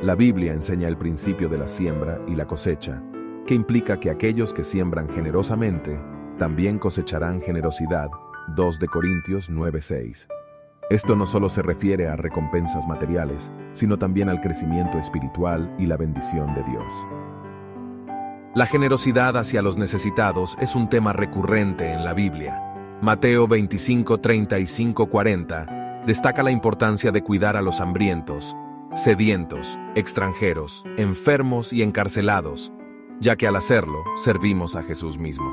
La Biblia enseña el principio de la siembra y la cosecha, que implica que aquellos que siembran generosamente también cosecharán generosidad. 2 de Corintios 9:6. Esto no solo se refiere a recompensas materiales, sino también al crecimiento espiritual y la bendición de Dios. La generosidad hacia los necesitados es un tema recurrente en la Biblia. Mateo 25:35-40 destaca la importancia de cuidar a los hambrientos, sedientos, extranjeros, enfermos y encarcelados, ya que al hacerlo, servimos a Jesús mismo.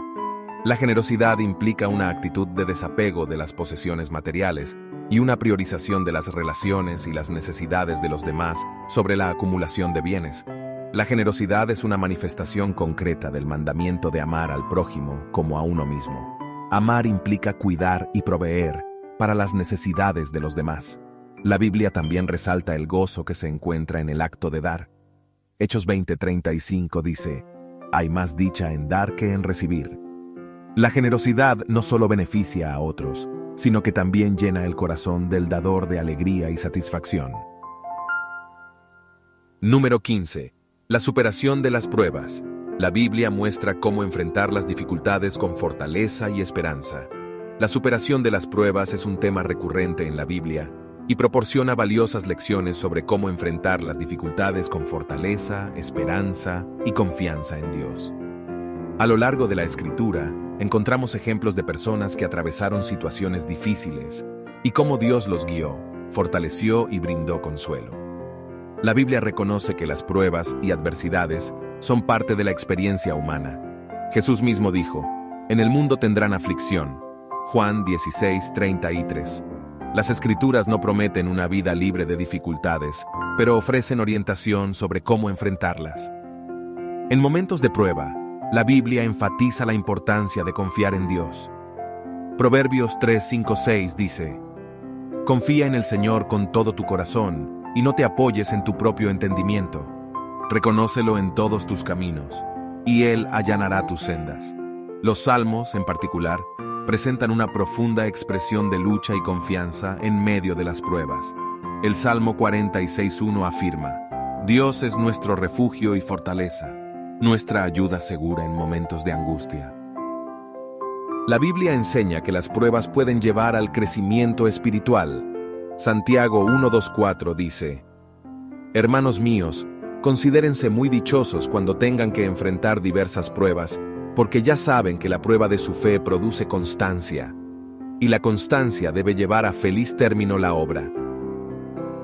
La generosidad implica una actitud de desapego de las posesiones materiales y una priorización de las relaciones y las necesidades de los demás sobre la acumulación de bienes. La generosidad es una manifestación concreta del mandamiento de amar al prójimo como a uno mismo. Amar implica cuidar y proveer para las necesidades de los demás. La Biblia también resalta el gozo que se encuentra en el acto de dar. Hechos 20:35 dice: hay más dicha en dar que en recibir. La generosidad no solo beneficia a otros, sino que también llena el corazón del dador de alegría y satisfacción. Número 15. La superación de las pruebas. La Biblia muestra cómo enfrentar las dificultades con fortaleza y esperanza. La superación de las pruebas es un tema recurrente en la Biblia y proporciona valiosas lecciones sobre cómo enfrentar las dificultades con fortaleza, esperanza y confianza en Dios. A lo largo de la Escritura, encontramos ejemplos de personas que atravesaron situaciones difíciles y cómo Dios los guió, fortaleció y brindó consuelo. La Biblia reconoce que las pruebas y adversidades son parte de la experiencia humana. Jesús mismo dijo: en el mundo tendrán aflicción. Juan 16:33. Las Escrituras no prometen una vida libre de dificultades, pero ofrecen orientación sobre cómo enfrentarlas. En momentos de prueba, la Biblia enfatiza la importancia de confiar en Dios. Proverbios 3:5-6 dice: confía en el Señor con todo tu corazón y no te apoyes en tu propio entendimiento. Reconócelo en todos tus caminos, y Él allanará tus sendas. Los salmos, en particular, presentan una profunda expresión de lucha y confianza en medio de las pruebas. El Salmo 46:1 afirma: Dios es nuestro refugio y fortaleza, nuestra ayuda segura en momentos de angustia. La Biblia enseña que las pruebas pueden llevar al crecimiento espiritual. Santiago 1:2-4 dice: Hermanos míos, considérense muy dichosos cuando tengan que enfrentar diversas pruebas, porque ya saben que la prueba de su fe produce constancia, y la constancia debe llevar a feliz término la obra.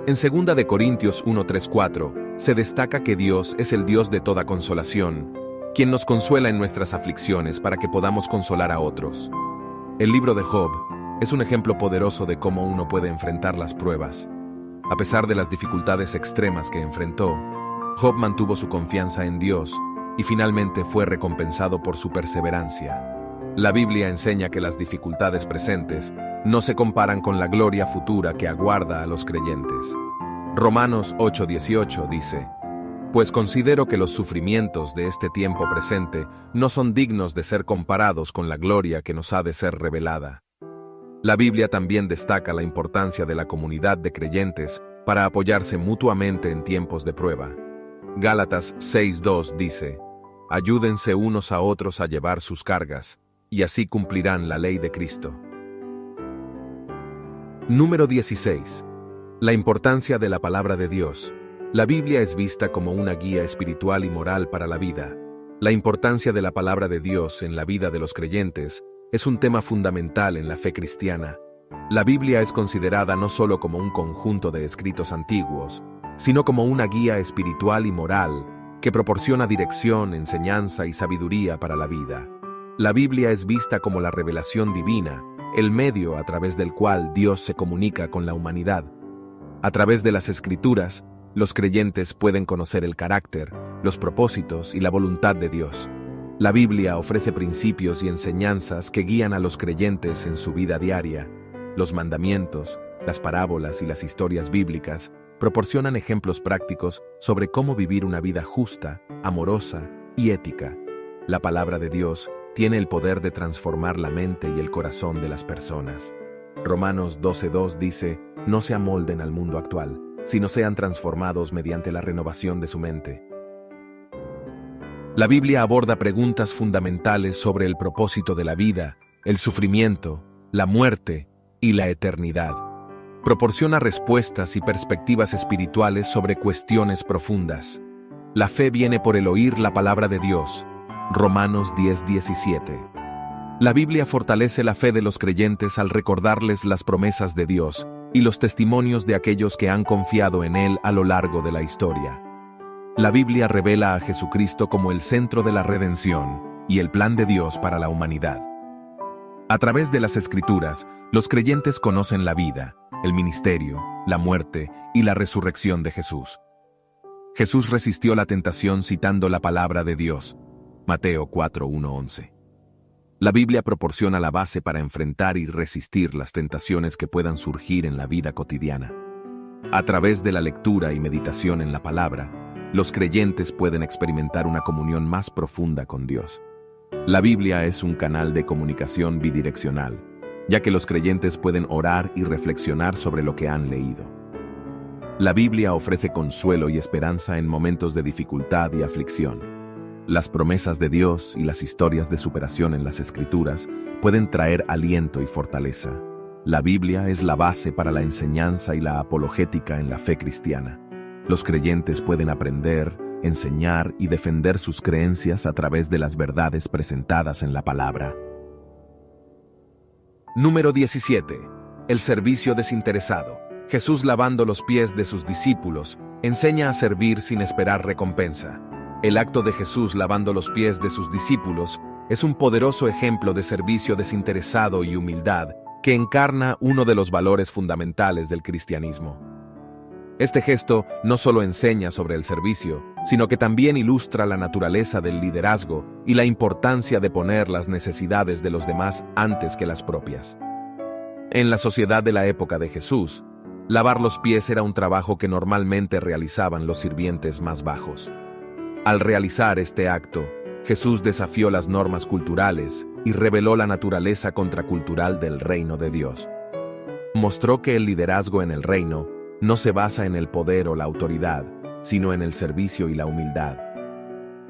En 2 de Corintios 1:3-4 se destaca que Dios es el Dios de toda consolación, quien nos consuela en nuestras aflicciones para que podamos consolar a otros. El libro de Job es un ejemplo poderoso de cómo uno puede enfrentar las pruebas. A pesar de las dificultades extremas que enfrentó, Job mantuvo su confianza en Dios y finalmente fue recompensado por su perseverancia. La Biblia enseña que las dificultades presentes no se comparan con la gloria futura que aguarda a los creyentes. Romanos 8:18 dice: Pues considero que los sufrimientos de este tiempo presente no son dignos de ser comparados con la gloria que nos ha de ser revelada. La Biblia también destaca la importancia de la comunidad de creyentes para apoyarse mutuamente en tiempos de prueba. Gálatas 6:2 dice: Ayúdense unos a otros a llevar sus cargas, y así cumplirán la ley de Cristo. Número 16. La importancia de la palabra de Dios. La Biblia es vista como una guía espiritual y moral para la vida. La importancia de la palabra de Dios en la vida de los creyentes es un tema fundamental en la fe cristiana. La Biblia es considerada no solo como un conjunto de escritos antiguos, sino como una guía espiritual y moral que proporciona dirección, enseñanza y sabiduría para la vida. La Biblia es vista como la revelación divina, el medio a través del cual Dios se comunica con la humanidad. A través de las Escrituras, los creyentes pueden conocer el carácter, los propósitos y la voluntad de Dios. La Biblia ofrece principios y enseñanzas que guían a los creyentes en su vida diaria. Los mandamientos, las parábolas y las historias bíblicas proporcionan ejemplos prácticos sobre cómo vivir una vida justa, amorosa y ética. La palabra de Dios tiene el poder de transformar la mente y el corazón de las personas. Romanos 12:2 dice: No se amolden al mundo actual, sino sean transformados mediante la renovación de su mente. La Biblia aborda preguntas fundamentales sobre el propósito de la vida, el sufrimiento, la muerte y la eternidad. Proporciona respuestas y perspectivas espirituales sobre cuestiones profundas. La fe viene por el oír la palabra de Dios. Romanos 10:17. La Biblia fortalece la fe de los creyentes al recordarles las promesas de Dios y los testimonios de aquellos que han confiado en Él a lo largo de la historia. La Biblia revela a Jesucristo como el centro de la redención y el plan de Dios para la humanidad. A través de las Escrituras, los creyentes conocen la vida, el ministerio, la muerte y la resurrección de Jesús. Jesús resistió la tentación citando la palabra de Dios. Mateo 4:1-11. La Biblia proporciona la base para enfrentar y resistir las tentaciones que puedan surgir en la vida cotidiana. A través de la lectura y meditación en la palabra, los creyentes pueden experimentar una comunión más profunda con Dios. La Biblia es un canal de comunicación bidireccional, ya que los creyentes pueden orar y reflexionar sobre lo que han leído. La Biblia ofrece consuelo y esperanza en momentos de dificultad y aflicción. Las promesas de Dios y las historias de superación en las Escrituras pueden traer aliento y fortaleza. La Biblia es la base para la enseñanza y la apologética en la fe cristiana. Los creyentes pueden aprender, enseñar y defender sus creencias a través de las verdades presentadas en la palabra. Número 17. El servicio desinteresado. Jesús, lavando los pies de sus discípulos, enseña a servir sin esperar recompensa. El acto de Jesús lavando los pies de sus discípulos es un poderoso ejemplo de servicio desinteresado y humildad que encarna uno de los valores fundamentales del cristianismo. Este gesto no solo enseña sobre el servicio, sino que también ilustra la naturaleza del liderazgo y la importancia de poner las necesidades de los demás antes que las propias. En la sociedad de la época de Jesús, lavar los pies era un trabajo que normalmente realizaban los sirvientes más bajos. Al realizar este acto, Jesús desafió las normas culturales y reveló la naturaleza contracultural del reino de Dios. Mostró que el liderazgo en el reino no se basa en el poder o la autoridad, sino en el servicio y la humildad.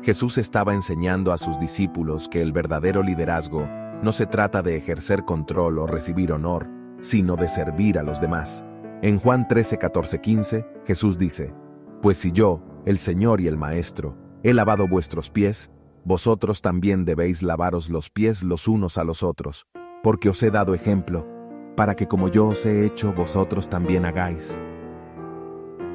Jesús estaba enseñando a sus discípulos que el verdadero liderazgo no se trata de ejercer control o recibir honor, sino de servir a los demás. En Juan 13, 14, 15, Jesús dice: Pues si yo, el Señor y el Maestro, he lavado vuestros pies, vosotros también debéis lavaros los pies los unos a los otros, porque os he dado ejemplo, para que como yo os he hecho, vosotros también hagáis.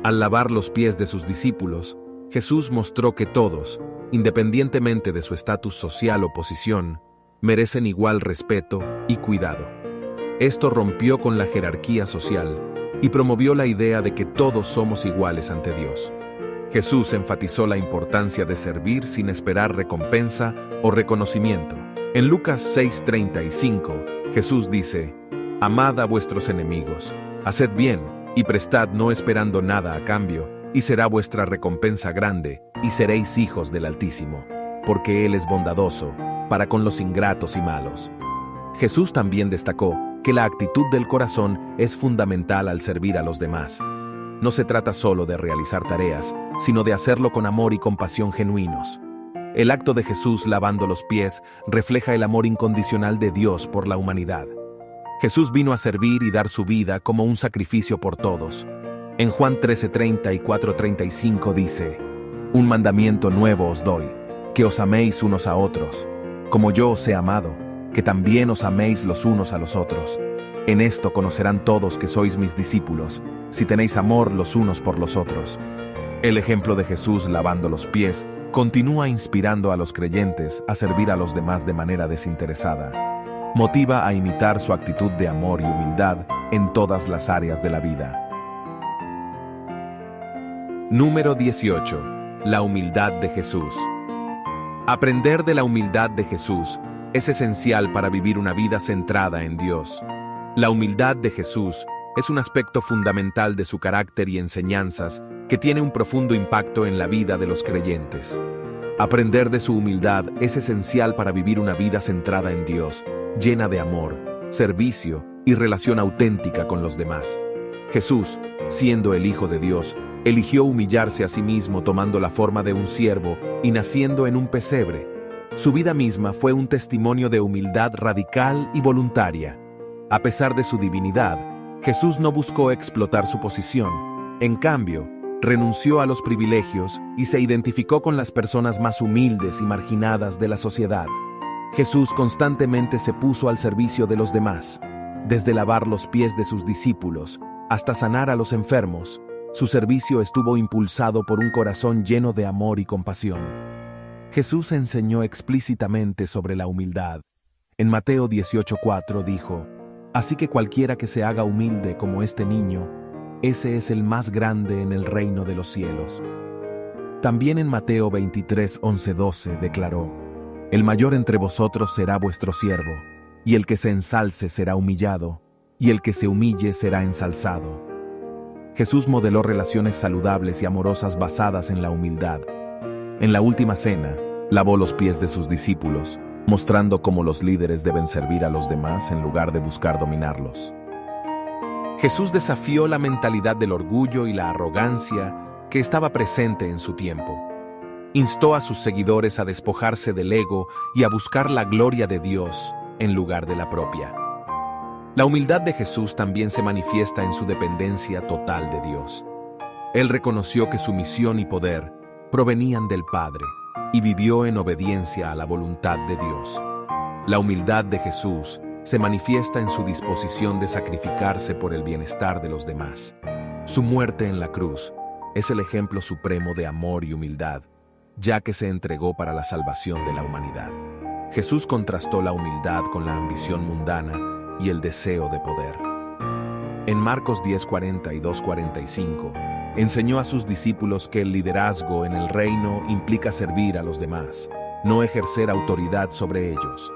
Al lavar los pies de sus discípulos, Jesús mostró que todos, independientemente de su estatus social o posición, merecen igual respeto y cuidado. Esto rompió con la jerarquía social y promovió la idea de que todos somos iguales ante Dios. Jesús enfatizó la importancia de servir sin esperar recompensa o reconocimiento. En Lucas 6:35, Jesús dice: Amad a vuestros enemigos, haced bien y prestad no esperando nada a cambio, y será vuestra recompensa grande, y seréis hijos del Altísimo, porque Él es bondadoso para con los ingratos y malos. Jesús también destacó que la actitud del corazón es fundamental al servir a los demás. No se trata solo de realizar tareas, sino de hacerlo con amor y compasión genuinos. El acto de Jesús lavando los pies refleja el amor incondicional de Dios por la humanidad. Jesús vino a servir y dar su vida como un sacrificio por todos. En Juan 13:30 y 4:35 dice: Un mandamiento nuevo os doy, que os améis unos a otros, como yo os he amado, que también os améis los unos a los otros. En esto conocerán todos que sois mis discípulos, si tenéis amor los unos por los otros. El ejemplo de Jesús lavando los pies continúa inspirando a los creyentes a servir a los demás de manera desinteresada. Motiva a imitar su actitud de amor y humildad en todas las áreas de la vida. Número 18. La humildad de Jesús. Aprender de la humildad de Jesús es esencial para vivir una vida centrada en Dios. La humildad de Jesús es un aspecto fundamental de su carácter y enseñanzas que tiene un profundo impacto en la vida de los creyentes. Aprender de su humildad es esencial para vivir una vida centrada en Dios, llena de amor, servicio y relación auténtica con los demás. Jesús, siendo el Hijo de Dios, eligió humillarse a sí mismo tomando la forma de un siervo y naciendo en un pesebre. Su vida misma fue un testimonio de humildad radical y voluntaria. A pesar de su divinidad, Jesús no buscó explotar su posición. En cambio, renunció a los privilegios y se identificó con las personas más humildes y marginadas de la sociedad. Jesús constantemente se puso al servicio de los demás. Desde lavar los pies de sus discípulos hasta sanar a los enfermos, su servicio estuvo impulsado por un corazón lleno de amor y compasión. Jesús enseñó explícitamente sobre la humildad. En Mateo 18:4 dijo: Así que cualquiera que se haga humilde como este niño, ese es el más grande en el reino de los cielos. También en Mateo 23:11-12 declaró: El mayor entre vosotros será vuestro siervo, y el que se ensalce será humillado, y el que se humille será ensalzado. Jesús modeló relaciones saludables y amorosas basadas en la humildad. En la última cena, lavó los pies de sus discípulos, mostrando cómo los líderes deben servir a los demás en lugar de buscar dominarlos. Jesús desafió la mentalidad del orgullo y la arrogancia que estaba presente en su tiempo. Instó a sus seguidores a despojarse del ego y a buscar la gloria de Dios en lugar de la propia. La humildad de Jesús también se manifiesta en su dependencia total de Dios. Él reconoció que su misión y poder provenían del Padre y vivió en obediencia a la voluntad de Dios. La humildad de Jesús se manifiesta en su disposición de sacrificarse por el bienestar de los demás. Su muerte en la cruz es el ejemplo supremo de amor y humildad, ya que se entregó para la salvación de la humanidad. Jesús contrastó la humildad con la ambición mundana y el deseo de poder. En Marcos 10:42-45, enseñó a sus discípulos que el liderazgo en el reino implica servir a los demás, no ejercer autoridad sobre ellos.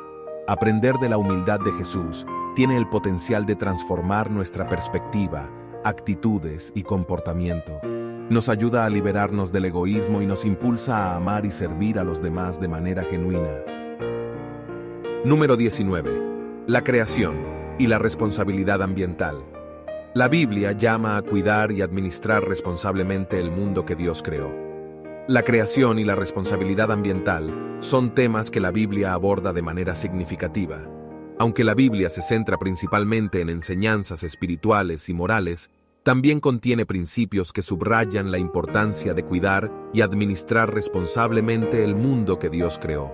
Aprender de la humildad de Jesús tiene el potencial de transformar nuestra perspectiva, actitudes y comportamiento. Nos ayuda a liberarnos del egoísmo y nos impulsa a amar y servir a los demás de manera genuina. Número 19. La creación y la responsabilidad ambiental. La Biblia llama a cuidar y administrar responsablemente el mundo que Dios creó. La creación y la responsabilidad ambiental son temas que la Biblia aborda de manera significativa. Aunque la Biblia se centra principalmente en enseñanzas espirituales y morales, También contiene principios que subrayan la importancia de cuidar y administrar responsablemente el mundo que Dios creó.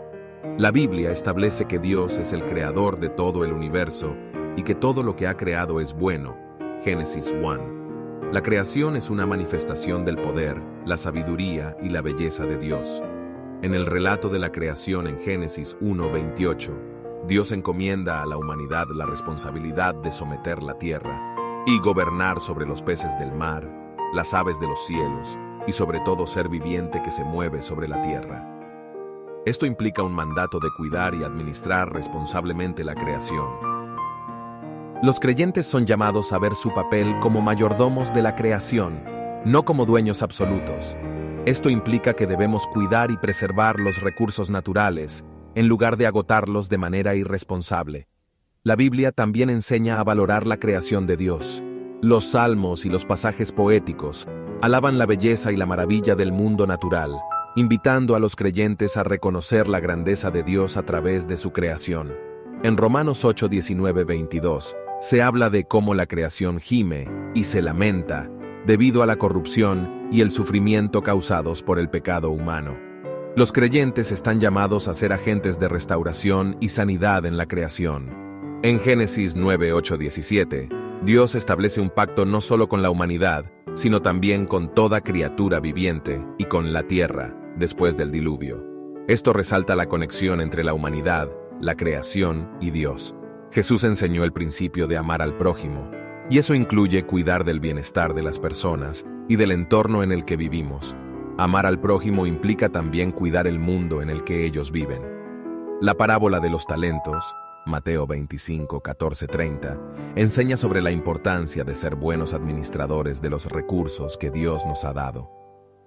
La Biblia establece que Dios es el creador de todo el universo y que todo lo que ha creado es bueno. Génesis 1. La creación es una manifestación del poder, la sabiduría y la belleza de Dios. En el relato de la creación en Génesis 1:28, Dios encomienda a la humanidad la responsabilidad de someter la tierra y gobernar sobre los peces del mar, las aves de los cielos y sobre todo ser viviente que se mueve sobre la tierra. Esto implica un mandato de cuidar y administrar responsablemente la creación. Los creyentes son llamados a ver su papel como mayordomos de la creación, no como dueños absolutos. Esto implica que debemos cuidar y preservar los recursos naturales, en lugar de agotarlos de manera irresponsable. La Biblia también enseña a valorar la creación de Dios. Los salmos y los pasajes poéticos alaban la belleza y la maravilla del mundo natural, invitando a los creyentes a reconocer la grandeza de Dios a través de su creación. En Romanos 8:19-22, se habla de cómo la creación gime y se lamenta debido a la corrupción y el sufrimiento causados por el pecado humano. Los creyentes están llamados a ser agentes de restauración y sanidad en la creación. En Génesis 9:8-17, Dios establece un pacto no solo con la humanidad, sino también con toda criatura viviente y con la tierra, después del diluvio. Esto resalta la conexión entre la humanidad, la creación y Dios. Jesús enseñó el principio de amar al prójimo, y eso incluye cuidar del bienestar de las personas y del entorno en el que vivimos. Amar al prójimo implica también cuidar el mundo en el que ellos viven. La parábola de los talentos, Mateo 25:14-30, enseña sobre la importancia de ser buenos administradores de los recursos que Dios nos ha dado.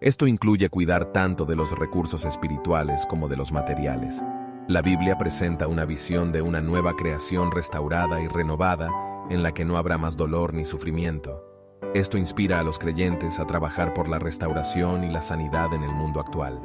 Esto incluye cuidar tanto de los recursos espirituales como de los materiales. La Biblia presenta una visión de una nueva creación restaurada y renovada en la que no habrá más dolor ni sufrimiento. Esto inspira a los creyentes a trabajar por la restauración y la sanidad en el mundo actual.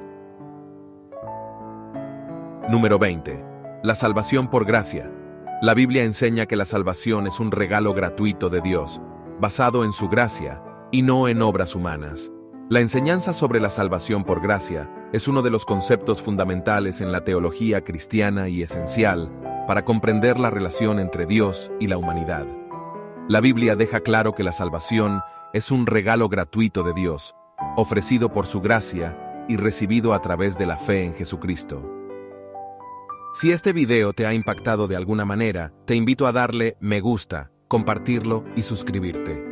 Número 20. La salvación por gracia. La Biblia enseña que la salvación es un regalo gratuito de Dios, basado en su gracia y no en obras humanas. La enseñanza sobre la salvación por gracia es uno de los conceptos fundamentales en la teología cristiana y esencial para comprender la relación entre Dios y la humanidad. La Biblia deja claro que la salvación es un regalo gratuito de Dios, ofrecido por su gracia y recibido a través de la fe en Jesucristo. Si este video te ha impactado de alguna manera, te invito a darle me gusta, compartirlo y suscribirte.